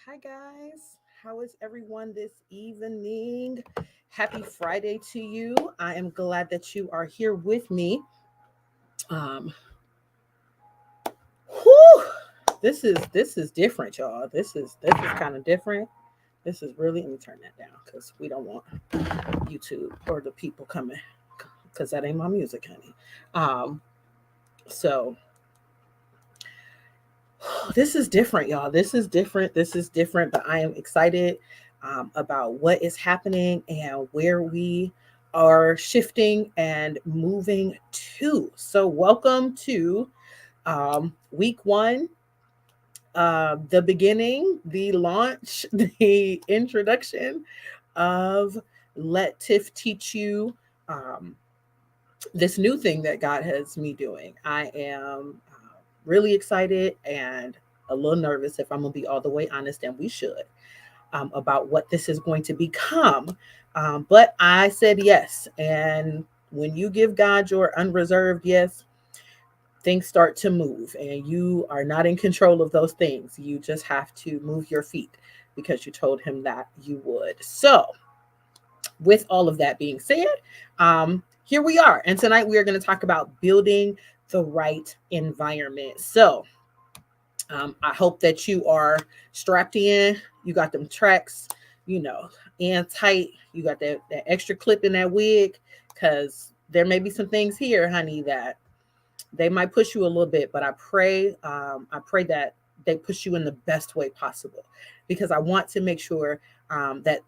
Hi, guys. How is everyone this evening? Happy Friday to you. I am glad that you are here with me. Um, whew, this is different, y'all. This is kind of different. This is really. Let me turn that down because we don't want YouTube or the people coming because that ain't my music, honey. So this is different, y'all. This is different. This is different, but I am excited about what is happening and where we are shifting and moving to. So, welcome to week one, the beginning, the launch, the introduction of Let Tiff Teach You. Um, this new thing that God has me doing. I am really excited and a little nervous, if I'm going to be all the way honest, and we should, about what this is going to become. But I said yes. And when you give God your unreserved yes, things start to move, and you are not in control of those things. You just have to move your feet because you told him that you would. So, with all of that being said, here we are. And tonight we are going to talk about building the right environment. So I hope that you are strapped in. You got them tracks, you know, and tight. You got that extra clip in that wig because there may be some things here, honey, that they might push you a little bit. But I pray that they push you in the best way possible because I want to make sure that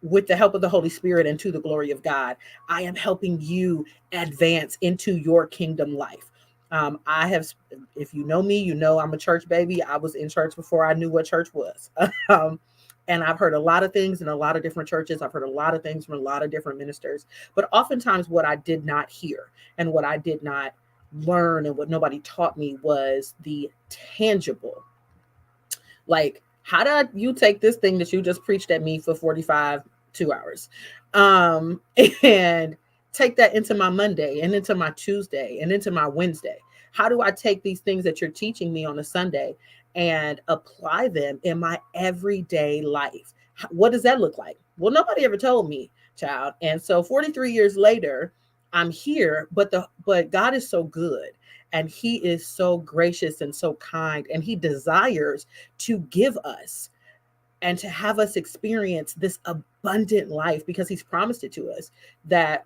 with the help of the Holy Spirit and to the glory of God, I am helping you advance into your kingdom life. I have, if you know me, you know I'm a church baby. I was in church before I knew what church was. And I've heard a lot of things in a lot of different churches. I've heard a lot of things from a lot of different ministers. But oftentimes, what I did not hear and what I did not learn and what nobody taught me was the tangible. Like, how did you take this thing that you just preached at me for 45, 2 hours, um, and take that into my Monday and into my Tuesday and into my Wednesday? How do I take these things that you're teaching me on a Sunday and apply them in my everyday life? What does that look like? Well, nobody ever told me, child. And so 43 years later, I'm here, but God is so good and he is so gracious and so kind, and he desires to give us and to have us experience this abundant life because he's promised it to us. That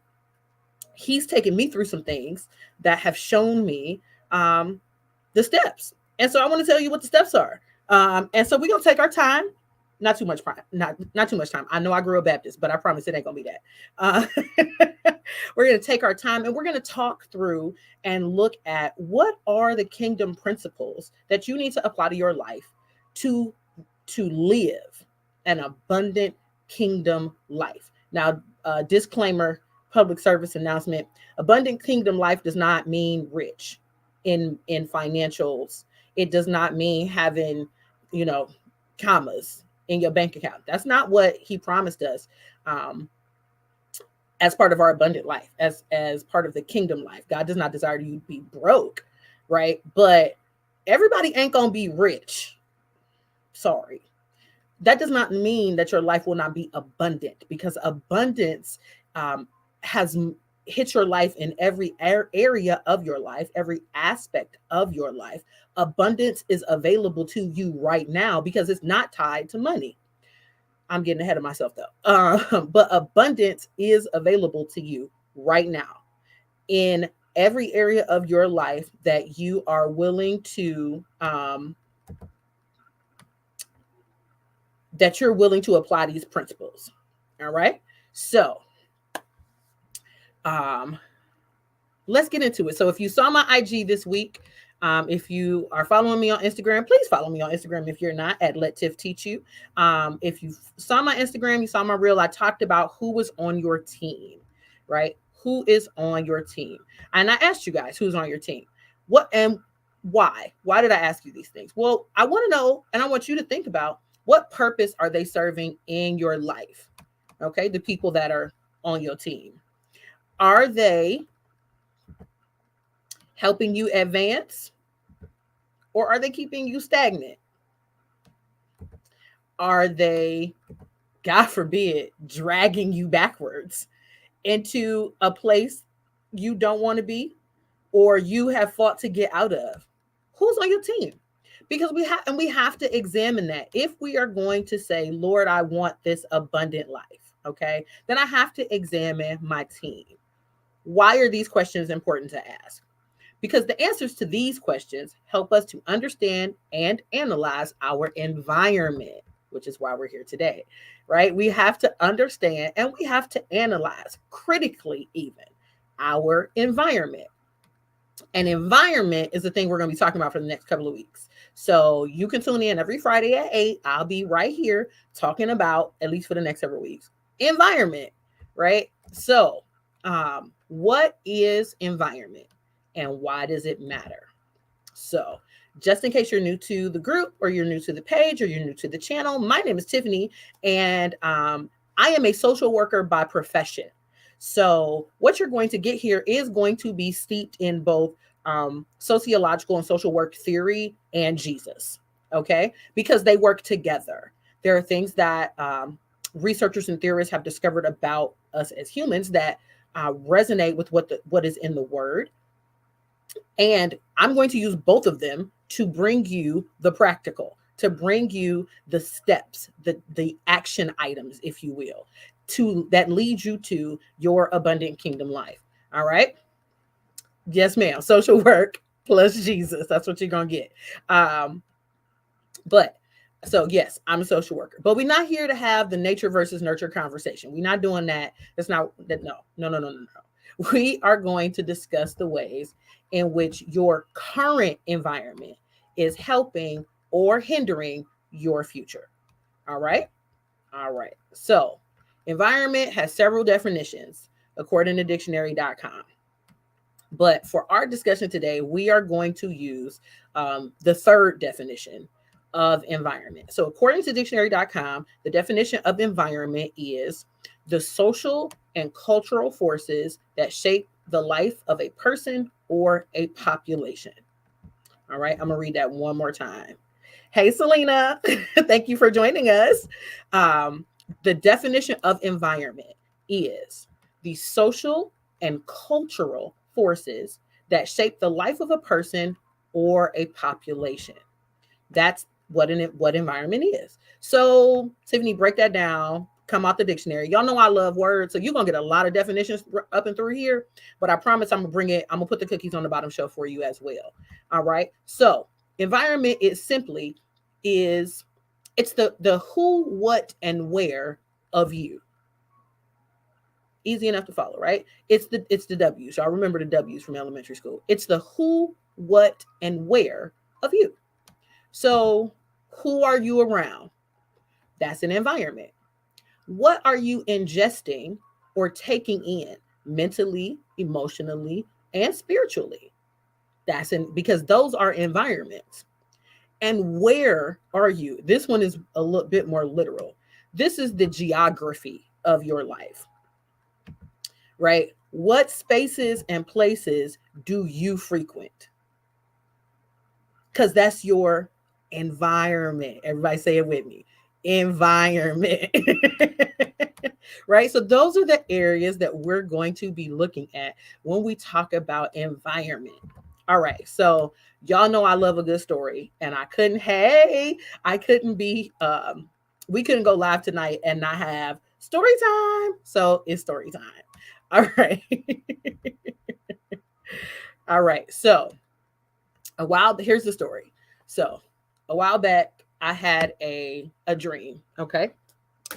he's taken me through some things that have shown me um, the steps. And so I want to tell you what the steps are. And so we're gonna take our time. Not too much time. Not too much time. I know I grew a Baptist, but I promise it ain't gonna be that. We're gonna take our time and we're gonna talk through and look at what are the kingdom principles that you need to apply to your life to live an abundant kingdom life. Now, disclaimer, public service announcement: abundant kingdom life does not mean rich in financials. It does not mean having, you know, commas in your bank account. That's not what he promised us. Um, as part of our abundant life, as part of the kingdom life, God does not desire you to be broke, right? But everybody ain't gonna be rich. Sorry, that does not mean that your life will not be abundant, because abundance has hit your life in every area of your life, every aspect of your life. Abundance is available to you right now because it's not tied to money. I'm getting ahead of myself though. But abundance is available to you right now in every area of your life that you are willing to that you're willing to apply these principles. All right. So um, let's get into it. So if you saw my IG this week, if you are following me on Instagram, please follow me on Instagram. If you're not, at Let Tiff Teach You. If you saw my Instagram, you saw my reel, I talked about who was on your team, right? Who is on your team? And I asked you guys who's on your team. What and why? Why did I ask you these things? Well, I want to know, and I want you to think about, what purpose are they serving in your life? Okay, the people that are on your team. Are they helping you advance, or are they keeping you stagnant? Are they, God forbid, dragging you backwards into a place you don't want to be or you have fought to get out of? Who's on your team? Because we have to examine that. If we are going to say, Lord, I want this abundant life, okay, then I have to examine my team. Why are these questions important to ask? Because the answers to these questions help us to understand and analyze our environment, which is why we're here today, right? We have to understand and we have to analyze critically, even our environment. And environment is the thing we're going to be talking about for the next couple of weeks. So you can tune in every Friday at 8. I'll be right here talking about, at least for the next several weeks, environment, right? So, what is environment and why does it matter? So, just in case you're new to the group or you're new to the page or you're new to the channel, my name is Tiffany, and I am a social worker by profession. So, what you're going to get here is going to be steeped in both sociological and social work theory and Jesus, okay? Because they work together. There are things that researchers and theorists have discovered about us as humans that resonate with what is in the Word. And I'm going to use both of them to bring you the practical, to bring you the steps, the action items, if you will, to that lead you to your abundant kingdom life. All right. Yes, ma'am. Social work plus Jesus. That's what you're gonna get. But so yes, I'm a social worker, but we're not here to have the nature versus nurture conversation. We're not doing that. That's not that. No. We are going to discuss the ways in which your current environment is helping or hindering your future. All right. All right. So, environment has several definitions according to dictionary.com. But for our discussion today, we are going to use the third definition of environment. So, according to dictionary.com, the definition of environment is the social and cultural forces that shape the life of a person or a population. All right, I'm going to read that one more time. Hey, Selena, thank you for joining us. The definition of environment is the social and cultural forces that shape the life of a person or a population. That's what environment is. So, Tiffany, break that down. Come out the dictionary. Y'all know I love words, so you're gonna get a lot of definitions up and through here. But I promise I'm gonna put the cookies on the bottom shelf for you as well. All right. So, environment is it's the who, what, and where of you. Easy enough to follow, right? It's the W's. Y'all remember the W's from elementary school. It's the who, what, and where of you. So, who are you around? That's an environment. What are you ingesting or taking in mentally, emotionally, and spiritually? Because those are environments. And where are you? This one is a little bit more literal. This is the geography of your life, right? What spaces and places do you frequent? Because that's your environment. Everybody say it with me. Environment. Right? So those are the areas that we're going to be looking at when we talk about environment. All right. So y'all know I love a good story, and I couldn't be we couldn't go live tonight and not have story time. So it's story time. All right. All right. So here's the story. So a while back I had a dream. Okay.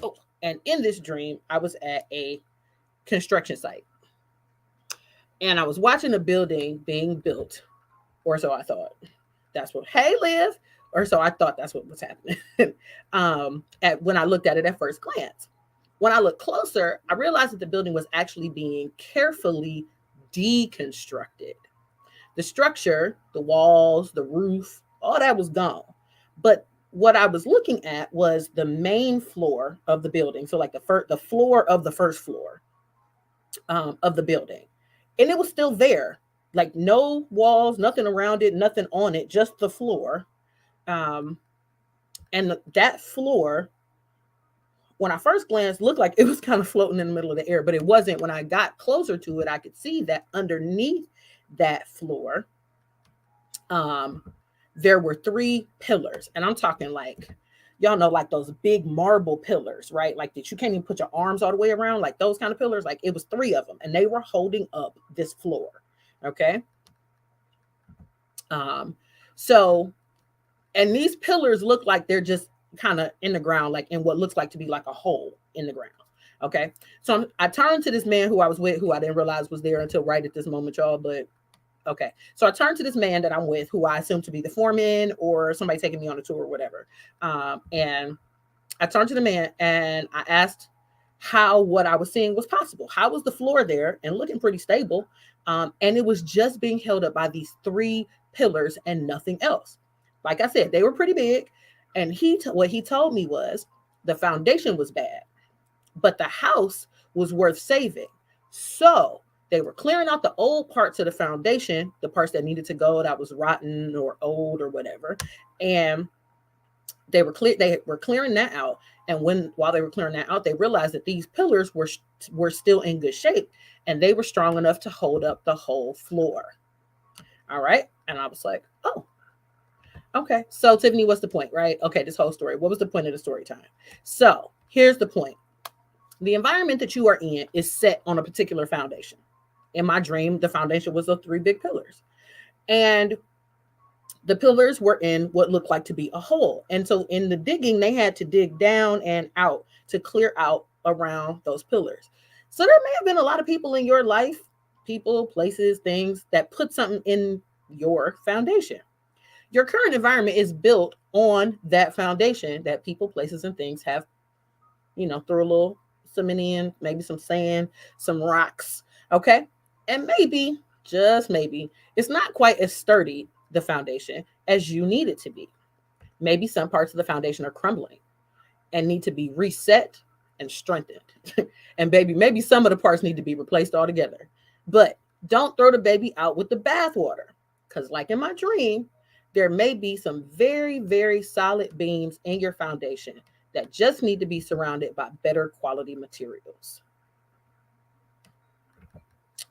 Oh, and in this dream, I was at a construction site. And I was watching a building being built, or so I thought. Hey, Liv, or so I thought that's what was happening. When I looked at it at first glance. When I looked closer, I realized that the building was actually being carefully deconstructed. The structure, the walls, the roof, all that was gone. But what I was looking at was the main floor of the building. So like the floor of the first floor of the building. And it was still there. Like no walls, nothing around it, nothing on it, just the floor. And that floor, when I first glanced, looked like it was kind of floating in the middle of the air, but it wasn't. When I got closer to it, I could see that underneath that floor, um, there were three pillars. And I'm talking like, y'all know, like those big marble pillars, right? Like that you can't even put your arms all the way around, like those kind of pillars. Like it was three of them, and they were holding up this floor. Okay. Um, so, and these pillars look like they're just kind of in the ground, like in what looks like to be like a hole in the ground. Okay. So I turned to this man who I was with, who I didn't realize was there until right at this moment, y'all. But okay. So I turned to this man that I'm with, who I assume to be the foreman or somebody taking me on a tour or whatever. And I turned to the man and I asked how what I was seeing was possible. How was the floor there and looking pretty stable? And it was just being held up by these three pillars and nothing else. Like I said, they were pretty big. And what he told me was the foundation was bad, but the house was worth saving. So they were clearing out the old parts of the foundation, the parts that needed to go, that was rotten or old or whatever. And they were clearing that out. And while they were clearing that out, they realized that these pillars were still in good shape, and they were strong enough to hold up the whole floor. All right. And I was like, oh, okay. So Tiffany, what's the point, right? Okay, this whole story. What was the point of the story time? So here's the point. The environment that you are in is set on a particular foundation. In my dream, the foundation was the three big pillars. And the pillars were in what looked like to be a hole. And so in the digging, they had to dig down and out to clear out around those pillars. So there may have been a lot of people in your life, people, places, things that put something in your foundation. Your current environment is built on that foundation that people, places, and things have, throw a little cement in, maybe some sand, some rocks. Okay. And maybe, just maybe, it's not quite as sturdy, the foundation, as you need it to be. Maybe some parts of the foundation are crumbling and need to be reset and strengthened. And maybe some of the parts need to be replaced altogether. But don't throw the baby out with the bathwater. Because like in my dream, there may be some very, very solid beams in your foundation that just need to be surrounded by better quality materials.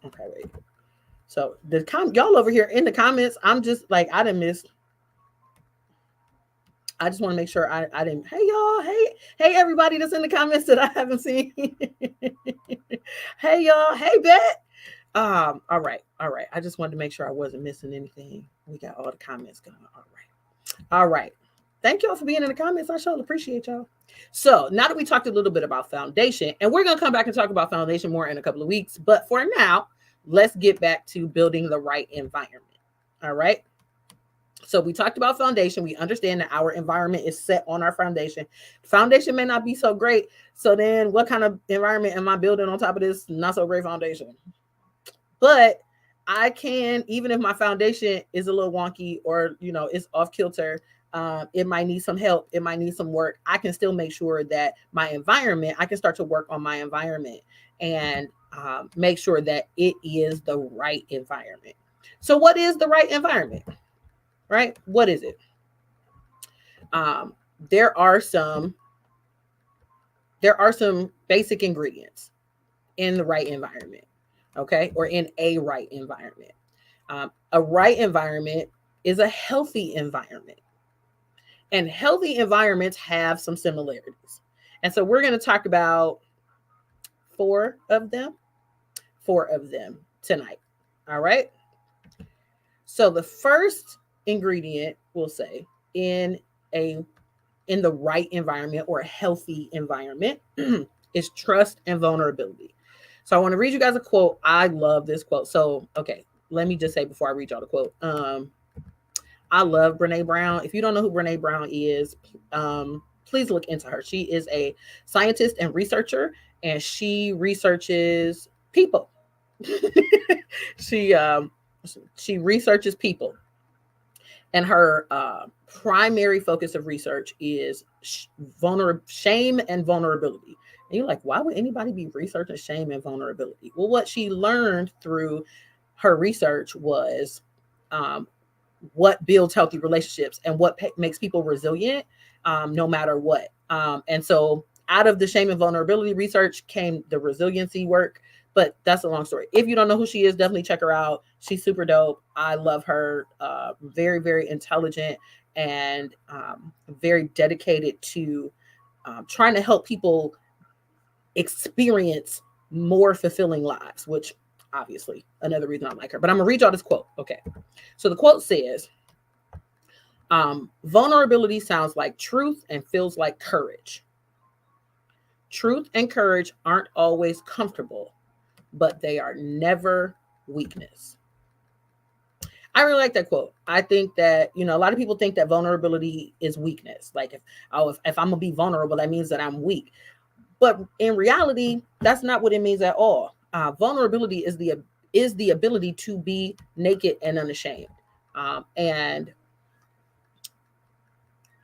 Okay, wait. So y'all over here in the comments, I'm just like, I didn't miss. I just want to make sure I didn't. Hey y'all, hey everybody that's in the comments that I haven't seen. Hey y'all, hey Bet. All right. I just wanted to make sure I wasn't missing anything. We got all the comments going. All right. Thank y'all for being in the comments. I sure appreciate y'all. So now that we talked a little bit about foundation, and we're gonna come back and talk about foundation more in a couple of weeks, but for now, let's get back to building the right environment. All right. So we talked about foundation. We understand that our environment is set on our foundation. Foundation may not be so great. So then what kind of environment am I building on top of this not so great foundation? But I can, even if my foundation is a little wonky or, it's off kilter, it might need some help. It might need some work. I can still make sure that my environment, I can start to work on my environment and make sure that it is the right environment. So what is the right environment? Right? What is it? There are some basic ingredients in the right environment. Okay. Or in a right environment. A right environment is a healthy environment. And healthy environments have some similarities. And so we're going to talk about four of them tonight. All right. So the first ingredient, we'll say, in the right environment or a healthy environment is trust and vulnerability. So I want to read you guys a quote. I love this quote. So, okay, let me just say before I read y'all the quote. I love Brene Brown. If you don't know who Brene Brown is, please look into her. She is a scientist and researcher, and she researches people. She researches people. And her primary focus of research is shame and vulnerability. And you're like, why would anybody be researching shame and vulnerability? Well, what she learned through her research was what builds healthy relationships and what makes people resilient, no matter what. And so out of the shame and vulnerability research came the resiliency work. But that's a long story. If you don't know who she is, definitely check her out. She's super dope. I love her. Very, very intelligent and very dedicated to trying to help people experience more fulfilling lives, which obviously another reason I like her. But I'm gonna read y'all this quote. Okay. So the quote says, vulnerability sounds like truth and feels like courage. Truth and courage aren't always comfortable, but they are never weakness. I really like that quote. I think that, a lot of people think that vulnerability is weakness. Like if I'm gonna be vulnerable, that means that I'm weak. But in reality, that's not what it means at all. Vulnerability is the ability to be naked and unashamed. And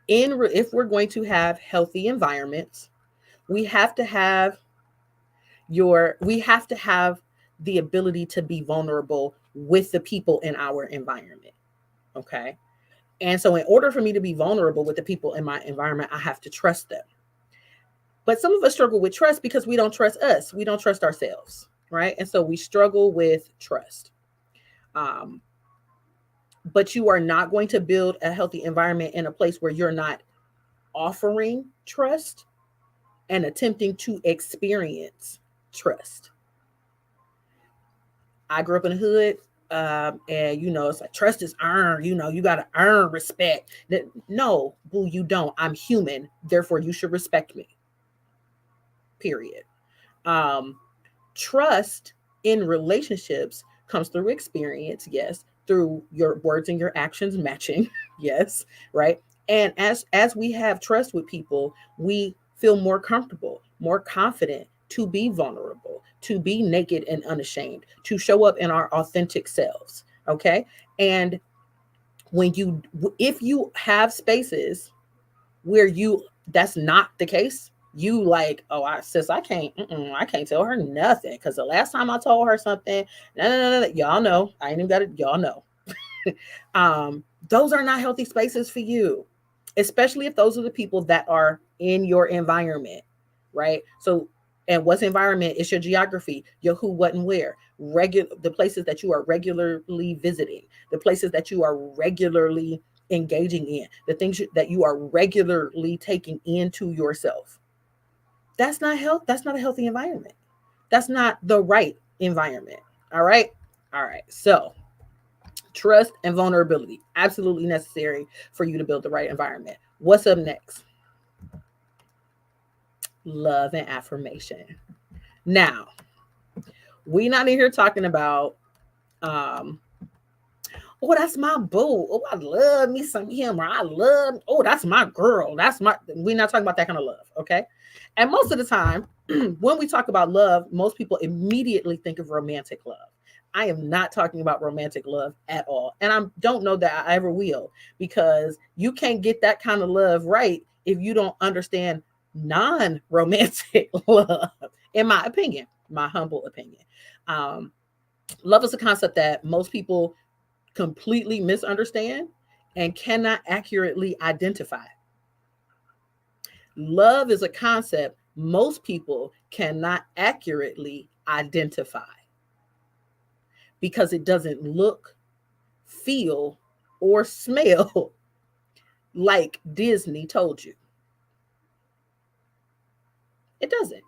if we're going to have healthy environments, we have to have the ability to be vulnerable with the people in our environment. Okay. And so in order for me to be vulnerable with the people in my environment, I have to trust them. But some of us struggle with trust because we don't trust us. We don't trust ourselves. Right. And so we struggle with trust. But you are not going to build a healthy environment in a place where you're not offering trust and attempting to experience trust. I grew up in the hood, and it's like trust is earned. You got to earn respect. No, boo, you don't. I'm human, therefore you should respect me. Period. Trust in relationships comes through experience, yes, through your words and your actions matching, yes, right. And as we have trust with people, we feel more comfortable, more confident to be vulnerable, to be naked and unashamed, to show up in our authentic selves. Okay. And if you have spaces where that's not the case, you like, oh, I can't tell her nothing because the last time I told her something, no, y'all know, I ain't even got it, y'all know. Those are not healthy spaces for you, especially if those are the people that are in your environment, right? So, and what's environment? It's your geography, your who, what, and where. The places that you are regularly visiting, the places that you are regularly engaging in, the things that you are regularly taking into yourself. That's not a healthy environment. That's not the right environment. All right. So trust and vulnerability, absolutely necessary for you to build the right environment. What's up next? Love and affirmation. Now, we're not in here talking about, oh, that's my boo. Oh, I love me some him. Or that's my girl. We're not talking about that kind of love. Okay. And most of the time, when we talk about love, most people immediately think of romantic love. I am not talking about romantic love at all. And I don't know that I ever will, because you can't get that kind of love right if you don't understand non-romantic love, in my opinion, my humble opinion. Love is a concept that most people completely misunderstand and cannot accurately identify. Love is a concept most people cannot accurately identify because it doesn't look, feel, or smell like Disney told you. It doesn't.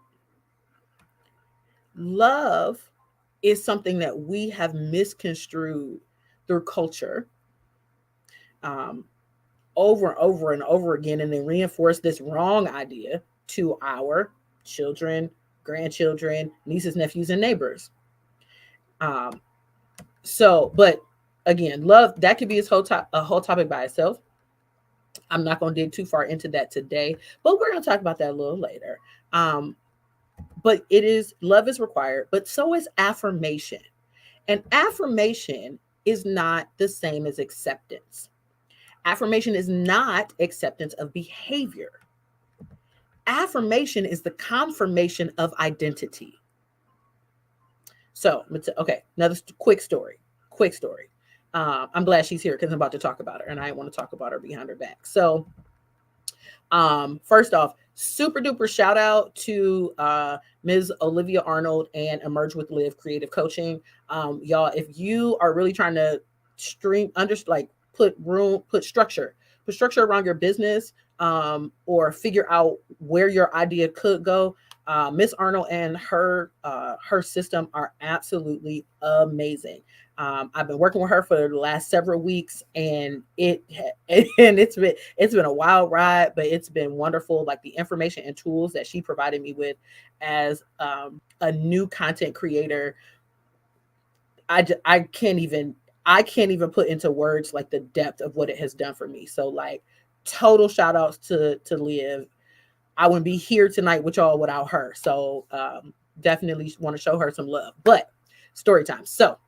Love is something that we have misconstrued through culture, over and over and over again, and then reinforce this wrong idea to our children, grandchildren, nieces, nephews, and neighbors. But again, love, that could be a whole topic by itself. I'm not going to dig too far into that today, but we're going to talk about that a little later. But love is required, but so is affirmation. And affirmation is not the same as acceptance. Affirmation is not acceptance of behavior. Affirmation is the confirmation of identity. So, okay, another quick story. I'm glad she's here because I'm about to talk about her, and I want to talk about her behind her back. So, first off, super duper shout out to Ms. Olivia Arnold and Emerge with Live Creative Coaching. Y'all, if you are really trying to put structure around your business, or figure out where your idea could go, Miss Arnold and her system are absolutely amazing. I've been working with her for the last several weeks, and it's been a wild ride, but it's been wonderful. Like the information and tools that she provided me with as a new content creator, I can't even put into words like the depth of what it has done for me. So like total shout outs to Liv. I wouldn't be here tonight with y'all without her. So definitely want to show her some love. But story time. So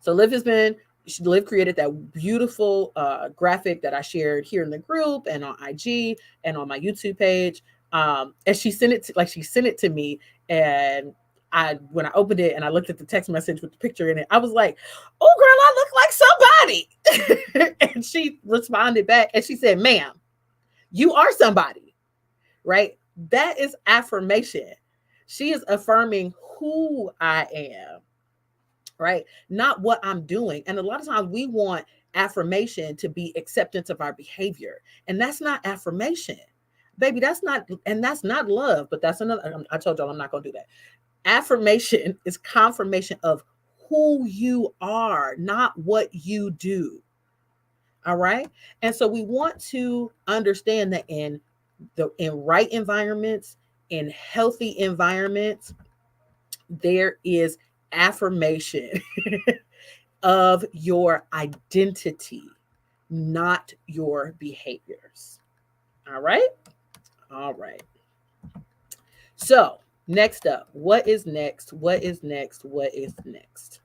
Liv created that beautiful graphic that I shared here in the group and on IG and on my YouTube page. And she sent it to me, and when I opened it and I looked at the text message with the picture in it, I was like, "Oh, girl, I look like somebody." And she responded back and she said, "Ma'am, you are somebody." Right? That is affirmation. She is affirming who I am, right? Not what I'm doing. And a lot of times we want affirmation to be acceptance of our behavior. And that's not affirmation. Baby, that's not love, but that's another. I told y'all I'm not going to do that. Affirmation is confirmation of who you are, not what you do. All right. And so we want to understand that in right environments, in healthy environments, there is affirmation of your identity, not your behaviors. All right. All right. So next up, what is next? What is next? What is next?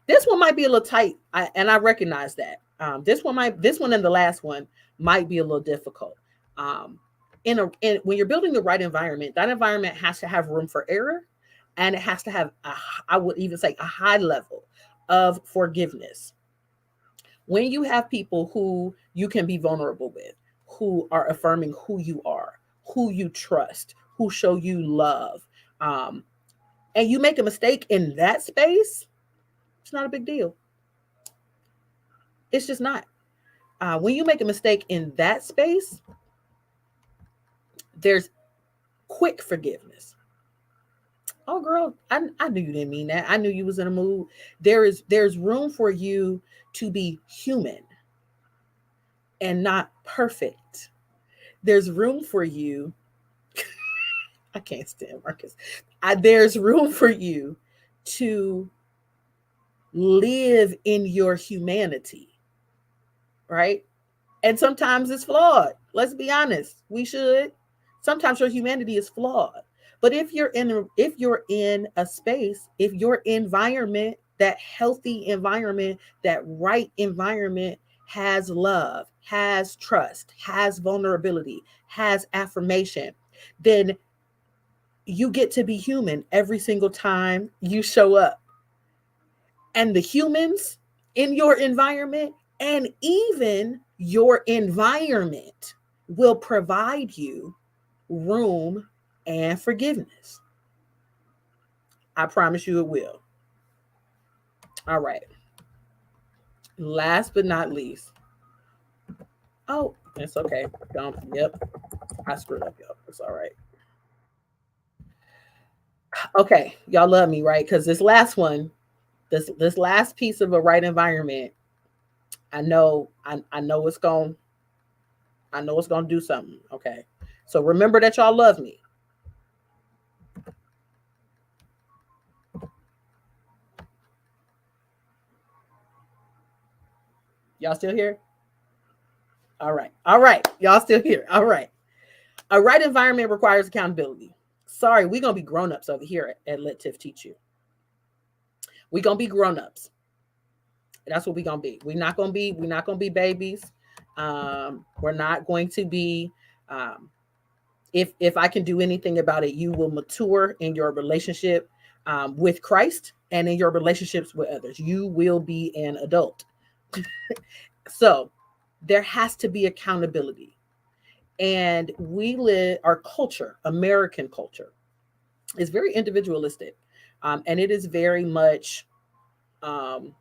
This one might be a little tight, and I recognize that. This one and the last one might be a little difficult. When you're building the right environment, that environment has to have room for error, and it has to have I would even say a high level of forgiveness. When you have people who you can be vulnerable with, who are affirming who you are, who you trust, who show you love, and you make a mistake in that space, it's not a big deal. It's just not. When you make a mistake in that space, there's quick forgiveness. Oh, girl, I knew you didn't mean that. I knew you was in a mood. There's room for you to be human and not perfect. There's room for you. I can't stand Marcus. There's room for you to live in your humanity, right? And sometimes it's flawed. Let's be honest. We should. Sometimes your humanity is flawed. But if you're in a space, if your environment, that healthy environment, that right environment has love, has trust, has vulnerability, has affirmation, then you get to be human every single time you show up. And the humans in your environment and even your environment will provide you room and forgiveness. I promise you it will. All right. Last but not least. Oh, it's okay. Yep. I screwed up, y'all. It's all right. Okay. Y'all love me, right? Because this last one, this last piece of a right environment, I know it's going to do something. Okay. So remember that y'all love me. Y'all still here? All right. All right. Y'all still here. All right. A right environment requires accountability. Sorry, we're going to be grown-ups over here at Let Tiff Teach You. We're going to be grown-ups. That's what we're going to be. We're not going to be babies. We're not going to be if I can do anything about it, you will mature in your relationship with Christ and in your relationships with others. You will be an adult. So there has to be accountability. And we live, our culture, American culture, is very individualistic. And it is very much um,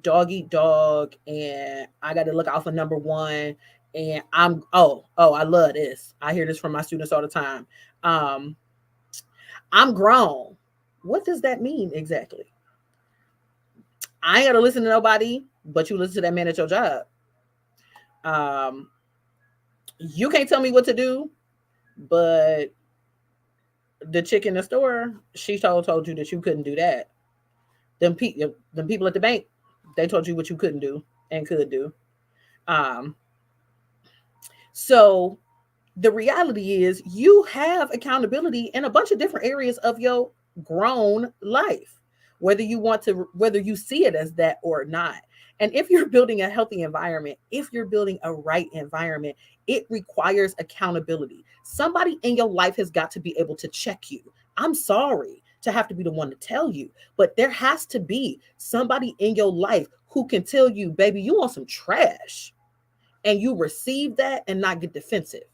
dog eat dog. And I got to look out for number one. And I love this. I hear this from my students all the time. Um, I'm grown. What does that mean exactly? I ain't got to listen to nobody, but you listen to that man at your job. Um, you can't tell me what to do, but the chick in the store, she told you that you couldn't do that. Them people at the bank, they told you what you couldn't do and could do. Um, so the reality is you have accountability in a bunch of different areas of your grown life, whether you see it as that or not. And if you're building a healthy environment, if you're building a right environment, it requires accountability. Somebody in your life has got to be able to check you. I'm sorry to have to be the one to tell you, but there has to be somebody in your life who can tell you, baby, you want some trash, and you receive that and not get defensive.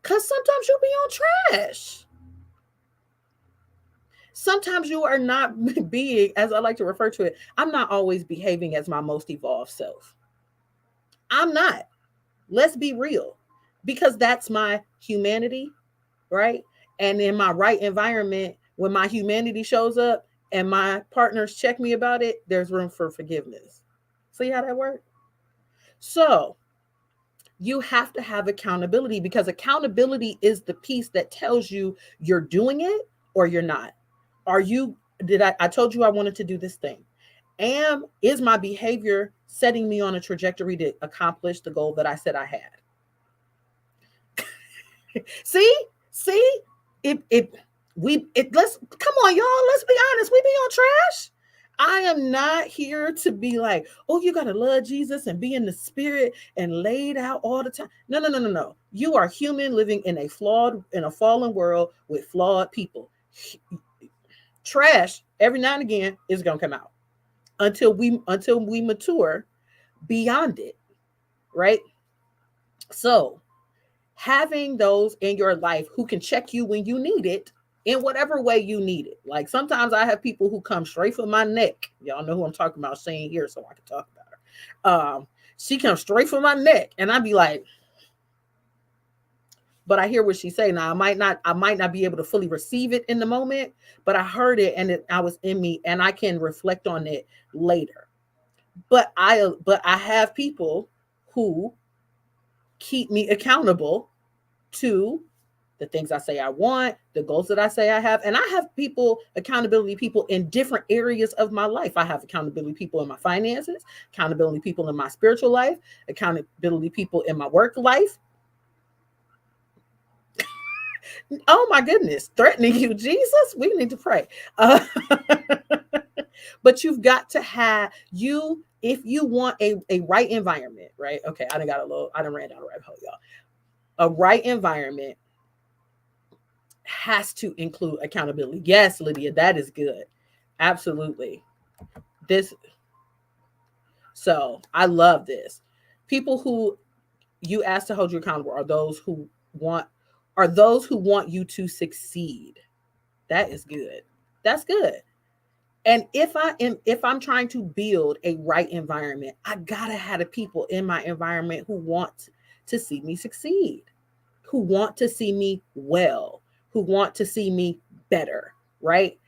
Because sometimes you'll be on trash. Sometimes you are not being, as I like to refer to it, I'm not always behaving as my most evolved self. I'm not. Let's be real. Because that's my humanity, right? And in my right environment, when my humanity shows up and my partners check me about it, there's room for forgiveness. See how that works? So you have to have accountability, because accountability is the piece that tells you you're doing it or you're not. Are you, I told you I wanted to do this thing. Is my behavior setting me on a trajectory to accomplish the goal that I said I had? see, see, let's come on, y'all. Let's be honest. We be on trash. I am not here to be like, oh, you got to love Jesus and be in the spirit and laid out all the time. No, no, no, no, no. You are human living in a fallen world with flawed people. Trash every now and again is going to come out until we mature beyond it. Right. So having those in your life who can check you when you need it, in whatever way you need it. Like sometimes I have people who come straight for my neck. Y'all know who I'm talking about saying here, so I can talk about her. She comes straight for my neck, and I'd be like, but I hear what she say. Now I might not be able to fully receive it in the moment, but I heard it and I was in me, and I can reflect on it later. But I have people who keep me accountable to the things I say I want, the goals that I say I have. And I have accountability people in different areas of my life. I have accountability people in my finances, accountability people in my spiritual life, accountability people in my work life. Oh my goodness, threatening you, Jesus. We need to pray. But you've got to have if you want a right environment, right? Okay, I done ran down a rabbit hole, y'all. A right environment has to include accountability. Yes, Lydia, that is good. Absolutely. So I love this. People who you ask to hold you accountable are those who want you to succeed. That is good. That's good. And if I'm trying to build a right environment, I gotta have the people in my environment who want to see me succeed, who want to see me well, who want to see me better, right?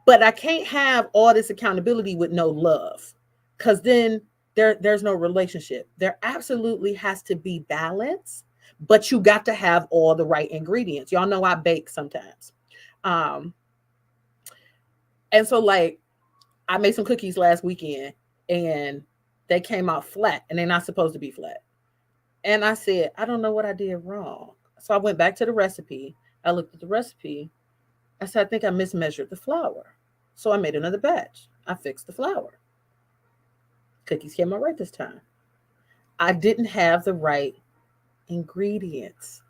But I can't have all this accountability with no love, because then there's no relationship. There absolutely has to be balance, but you got to have all the right ingredients. Y'all know I bake sometimes. And so like I made some cookies last weekend and they came out flat, and they're not supposed to be flat. And I said, I don't know what I did wrong. So I went back to the recipe. I looked at the recipe. I said, I think I mismeasured the flour. So I made another batch. I fixed the flour. Cookies came out right this time. I didn't have the right ingredients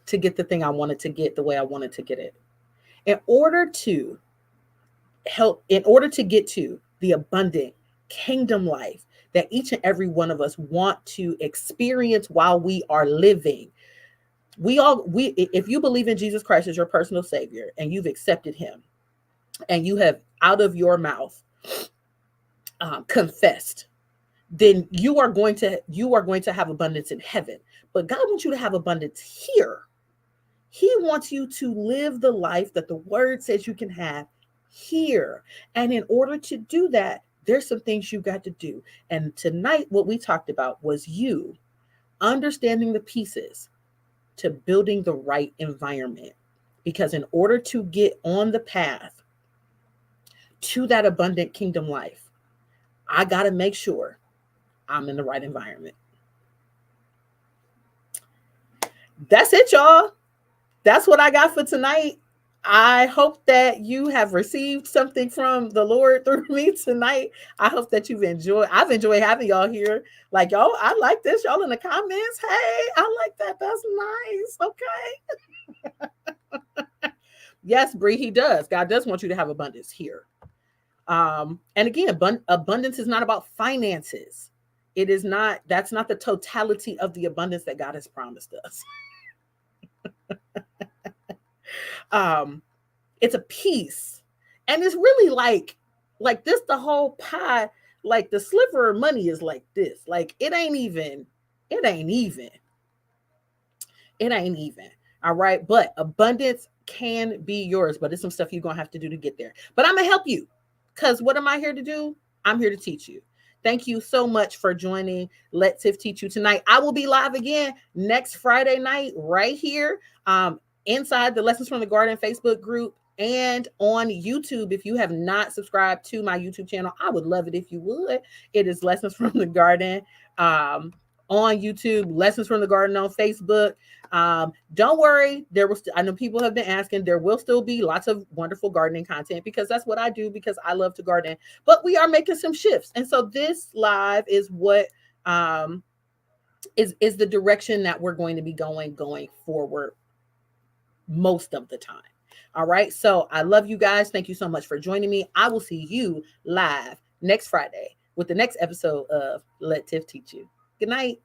to get the thing I wanted to get the way I wanted to get it. In order to in order to get to the abundant kingdom life that each and every one of us want to experience while we are living, if you believe in Jesus Christ as your personal savior and you've accepted him and you have out of your mouth confessed, then you are going to have abundance in heaven. But God wants you to have abundance here. He wants you to live the life that the word says you can have here. And in order to do that, there's some things you got to do. And tonight, what we talked about was you understanding the pieces to building the right environment. Because in order to get on the path to that abundant kingdom life, I got to make sure I'm in the right environment. That's it, y'all. That's what I got for tonight. I hope that you have received something from the Lord through me tonight. I hope that you've enjoyed. I've enjoyed having y'all here. Like, y'all, I like this. Y'all in the comments. Hey, I like that. That's nice. Okay. Yes, Bree, he does. God does want you to have abundance here. And again, abundance is not about finances. It is not. That's not the totality of the abundance that God has promised us. It's a piece, and it's really like this, the whole pie, like the sliver of money is like this. Like it ain't even. All right. But abundance can be yours, but it's some stuff you're going to have to do to get there. But I'm going to help you, because what am I here to do? I'm here to teach you. Thank you so much for joining Let Tiff Teach You tonight. I will be live again next Friday night right here inside the Lessons from the Garden Facebook group and on YouTube. If you have not subscribed to my YouTube channel, I would love it if you would. It is Lessons from the Garden on YouTube, Lessons from the Garden on Facebook. Don't worry, I know people have been asking, there will still be lots of wonderful gardening content, because that's what I do, because I love to garden. But we are making some shifts, and so this live is what is the direction that we're going to be going forward most of the time. All right, so I love you guys. Thank you so much for joining me. I will see you live next Friday with the next episode of Let Tiff Teach You. Good night.